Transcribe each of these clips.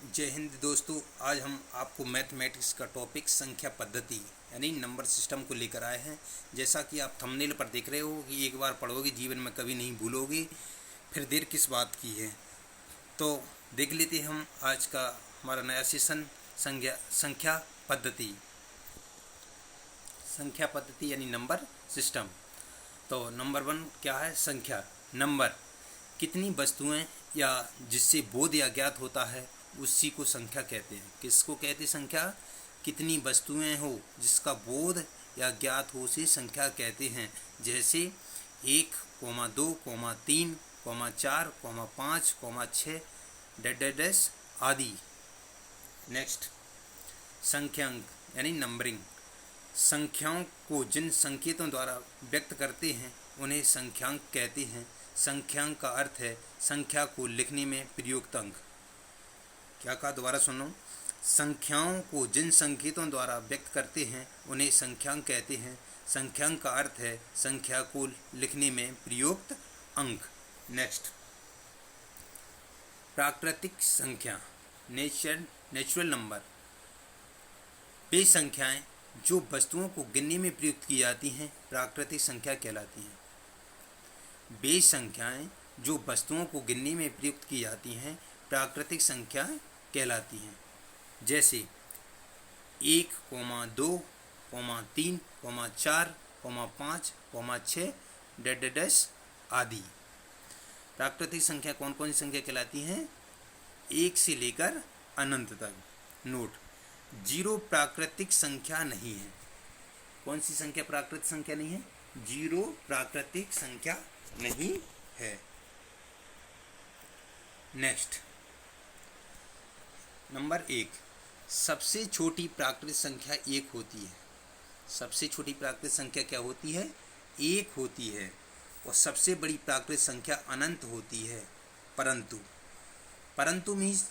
जय हिंद दोस्तों। आज हम आपको मैथमेटिक्स का टॉपिक संख्या पद्धति यानी नंबर सिस्टम को लेकर आए हैं। जैसा कि आप थंबनेल पर देख रहे हो कि एक बार पढ़ोगे जीवन में कभी नहीं भूलोगे, फिर देर किस बात की है। तो देख लेते हैं हम आज का हमारा नया सेशन संख्या पद्धति। संख्या पद्धति यानी नंबर सिस्टम। तो नंबर 1 क्या है? संख्या। नंबर कितनी वस्तुएं या जिससे बोध या ज्ञात होता है उसी को संख्या कहते हैं। किसको कहते हैं? संख्या। कितनी वस्तुएं हो जिसका बोध या ज्ञात हो उसे संख्या कहते हैं। जैसे 1, 2, 3, 4, 5, 6 डैश आदि। नेक्स्ट, संख्यांक यानी नंबरिंग। संख्याओं को जिन संकेतों द्वारा व्यक्त करते हैं उन्हें संख्यांक कहते हैं। संख्यांक का अर्थ है संख्या को लिखने में प्रयुक्त अंक। क्या कहा? दोबारा सुनो। संख्याओं को जिन संकेतों द्वारा व्यक्त करते हैं उन्हें संख्यांक कहते हैं। संख्यांक का अर्थ है संख्या को लिखने में प्रयुक्त अंक। नेक्स्ट, प्राकृतिक संख्या नेचुरल नंबर। वे संख्याएं जो वस्तुओं को गिनने में प्रयुक्त की जाती हैं प्राकृतिक संख्या कहलाती हैं। वे संख्याएं जो वस्तुओं को गिनने में प्रयुक्त की जाती हैं प्राकृतिक संख्या कहलाती हैं। जैसे 1, 2, 3, 4, 5, 6 डैश आदि। प्राकृतिक संख्या कौन कौन सी संख्या कहलाती हैं? 1 से लेकर अनंत तक। नोट, 0 प्राकृतिक संख्या नहीं है। कौन सी संख्या प्राकृतिक संख्या नहीं है? 0 प्राकृतिक संख्या नहीं है। नेक्स्ट, नंबर 1, सबसे छोटी प्राकृतिक संख्या 1 होती है। सबसे छोटी प्राकृतिक संख्या क्या होती है? 1 होती है। और सबसे बड़ी प्राकृतिक संख्या अनंत होती है। परंतु मीन्स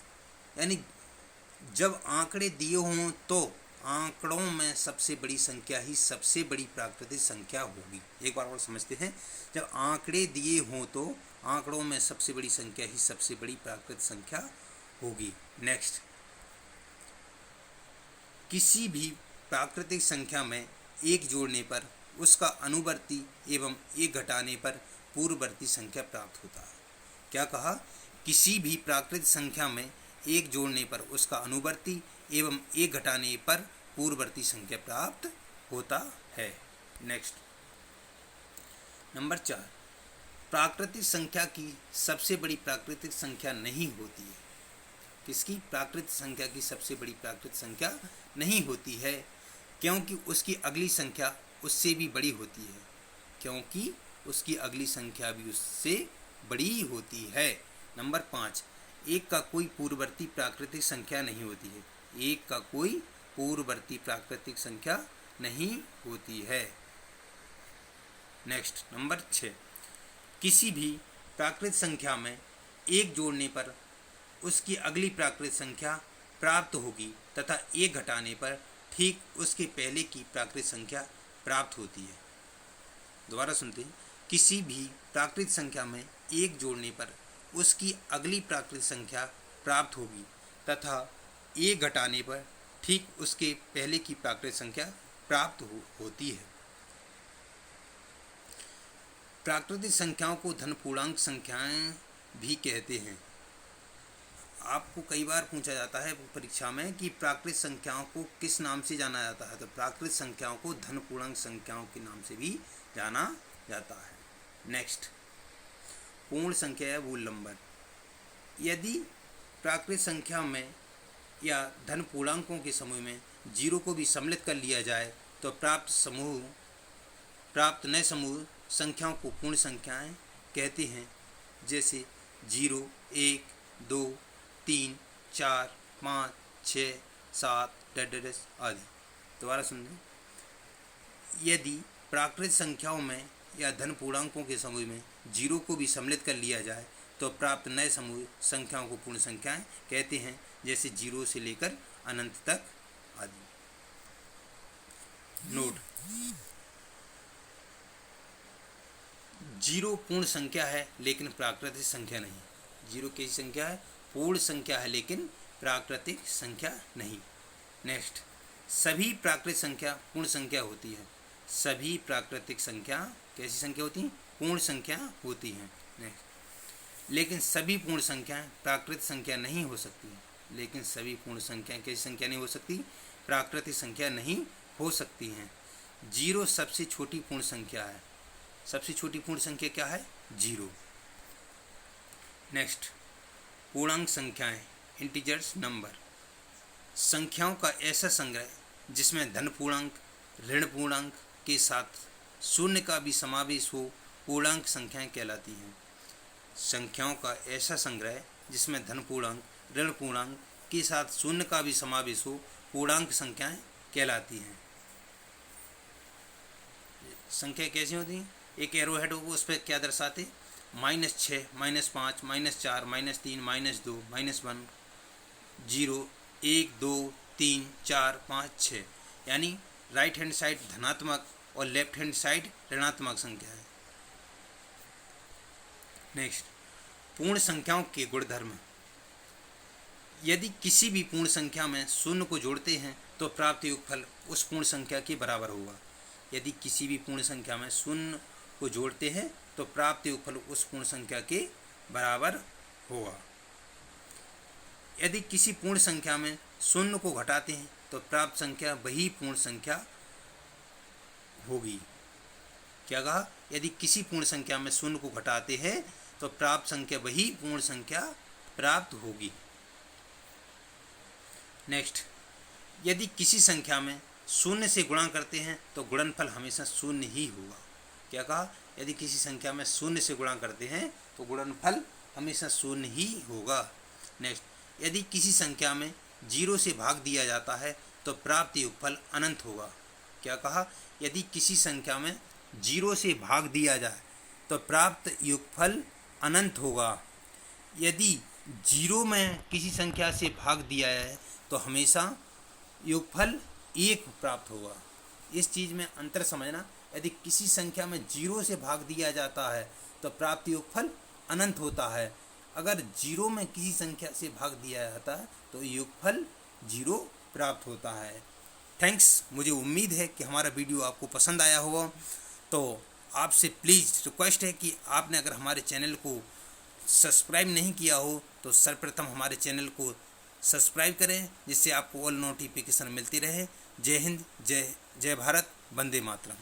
यानी जब आंकड़े दिए हों तो आंकड़ों में सबसे बड़ी संख्या ही सबसे बड़ी प्राकृतिक संख्या होगी। एक बार और समझते हैं। जब आंकड़े दिए हों तो आंकड़ों में सबसे बड़ी संख्या ही सबसे बड़ी प्राकृतिक संख्या होगी। नेक्स्ट, किसी भी प्राकृतिक संख्या में 1 जोड़ने पर उसका अनुवर्ती एवं 1 घटाने पर पूर्ववर्ती संख्या प्राप्त होता है। क्या कहा? किसी भी प्राकृतिक संख्या में 1 जोड़ने पर उसका अनुवर्ती एवं 1 घटाने पर पूर्ववर्ती संख्या प्राप्त होता है। नेक्स्ट, नंबर 4, प्राकृतिक संख्या की सबसे बड़ी प्राकृतिक संख्या नहीं होती है। किसकी? प्राकृतिक संख्या की सबसे बड़ी प्राकृतिक संख्या नहीं होती है, क्योंकि उसकी अगली संख्या उससे भी बड़ी होती है। क्योंकि उसकी अगली संख्या भी उससे बड़ी होती है। नंबर 5, 1 का कोई पूर्ववर्ती प्राकृतिक संख्या नहीं होती है। 1 का कोई पूर्ववर्ती प्राकृतिक संख्या नहीं होती है। नेक्स्ट, नंबर 6, किसी भी प्राकृतिक संख्या में 1 जोड़ने पर उसकी अगली प्राकृतिक संख्या प्राप्त होगी तथा 1 घटाने पर ठीक उसके पहले की प्राकृतिक संख्या प्राप्त होती है। दोबारा सुनते हैं। किसी भी प्राकृतिक संख्या में 1 जोड़ने पर उसकी अगली प्राकृतिक संख्या प्राप्त होगी तथा 1 घटाने पर ठीक उसके पहले की प्राकृतिक संख्या प्राप्त होती है। प्राकृतिक संख्याओं को धन पूर्णांक संख्याएं भी कहते हैं। आपको कई बार पूछा जाता है परीक्षा में कि प्राकृतिक संख्याओं को किस नाम से जाना जाता है, तो प्राकृतिक संख्याओं को धन पूर्णांक संख्याओं के नाम से भी जाना जाता है। नेक्स्ट, पूर्ण संख्या या मूल नंबर। यदि प्राकृतिक संख्या में या धन पूर्णांकों के समूह में 0 को भी सम्मिलित कर लिया जाए तो प्राप्त नए समूह संख्याओं को पूर्ण संख्याएं कहते हैं। जैसे 0, 1, 2, 3, 4, 5, 6, 7 डैश आदि। दोबारा सुन लें। यदि प्राकृतिक संख्याओं में या धन पूर्णांकों के समूह में 0 को भी सम्मिलित कर लिया जाए तो प्राप्त नए समूह संख्याओं को पूर्ण संख्याएं कहते हैं। जैसे 0 से लेकर अनंत तक आदि। नोट, 0 पूर्ण संख्या है लेकिन प्राकृतिक संख्या नहीं। 0 कैसी संख्या है? पूर्ण संख्या है लेकिन प्राकृतिक संख्या नहीं। नेक्स्ट, सभी प्राकृतिक संख्या पूर्ण संख्या होती है। सभी प्राकृतिक संख्या कैसी संख्या होती हैं? पूर्ण संख्या होती हैं। नेक्स्ट, लेकिन सभी पूर्ण संख्याएं प्राकृतिक संख्या नहीं हो सकती। लेकिन सभी पूर्ण संख्याएं कैसी संख्या नहीं हो सकती? प्राकृतिक संख्या नहीं हो सकती हैं। 0 सबसे छोटी पूर्ण संख्या है। सबसे छोटी पूर्ण संख्या क्या है? 0। नेक्स्ट, पूर्णांक संख्याएं, इंटीजर्स नंबर, संख्याओं का ऐसा संग्रह जिसमें धन पूर्णांक, ऋण पूर्णांक के साथ शून्य का भी समावेश हो, पूर्णांक संख्याएं कहलाती हैं। संख्याओं का ऐसा संग्रह जिसमें धन पूर्णांक, ऋण पूर्णांक के साथ शून्य का भी समावेश हो, पूर्णांक संख्याएं कहलाती हैं। संख्या कैसी होती हैं? एक एरो हेड होगा, उस पर क्या दर्शाते? -6, -5, -4, -3, -2, -1, 0, 1, 2, 3, 4, 5, 6, यानी राइट हैंड साइड धनात्मक और लेफ्ट हैंड साइड ऋणात्मक संख्या है। नेक्स्ट, पूर्ण संख्याओं के गुणधर्म। यदि किसी भी पूर्ण संख्या में शून्य को जोड़ते हैं तो प्राप्त योगफल उस पूर्ण संख्या के बराबर होगा। यदि किसी भी पूर्ण संख्या में शून्य को जोड़ते हैं तो प्राप्त योगफल उस पूर्ण संख्या के बराबर होगा। यदि किसी पूर्ण संख्या में शून्य को घटाते हैं तो प्राप्त संख्या वही पूर्ण संख्या होगी। क्या कहा? यदि किसी पूर्ण संख्या में शून्य को घटाते हैं तो प्राप्त संख्या वही पूर्ण संख्या प्राप्त होगी। नेक्स्ट, यदि किसी संख्या में शून्य से गुणा करते हैं तो गुणनफल हमेशा शून्य ही होगा। क्या कहा? यदि किसी संख्या में शून्य से गुणा करते हैं तो गुणनफल हमेशा शून्य ही होगा। नेक्स्ट, यदि किसी संख्या में 0 से भाग दिया जाता है तो प्राप्त योगफल अनंत होगा। क्या कहा? यदि किसी संख्या में 0 से भाग दिया जाए तो प्राप्त योगफल अनंत होगा। यदि 0 में किसी संख्या से भाग दिया है तो हमेशा योगफल 1 प्राप्त होगा। इस चीज़ में अंतर समझना। यदि किसी संख्या में 0 से भाग दिया जाता है तो प्राप्त योगफल अनंत होता है। अगर 0 में किसी संख्या से भाग दिया जाता है तो योगफल 0 प्राप्त होता है। थैंक्स। मुझे उम्मीद है कि हमारा वीडियो आपको पसंद आया होगा। तो आपसे प्लीज़ रिक्वेस्ट है कि आपने अगर हमारे चैनल को सब्सक्राइब नहीं किया हो तो सर्वप्रथम हमारे चैनल को सब्सक्राइब करें, जिससे आपको ऑल नोटिफिकेशन मिलती रहे। जय हिंद, जय भारत, वंदे मातरम।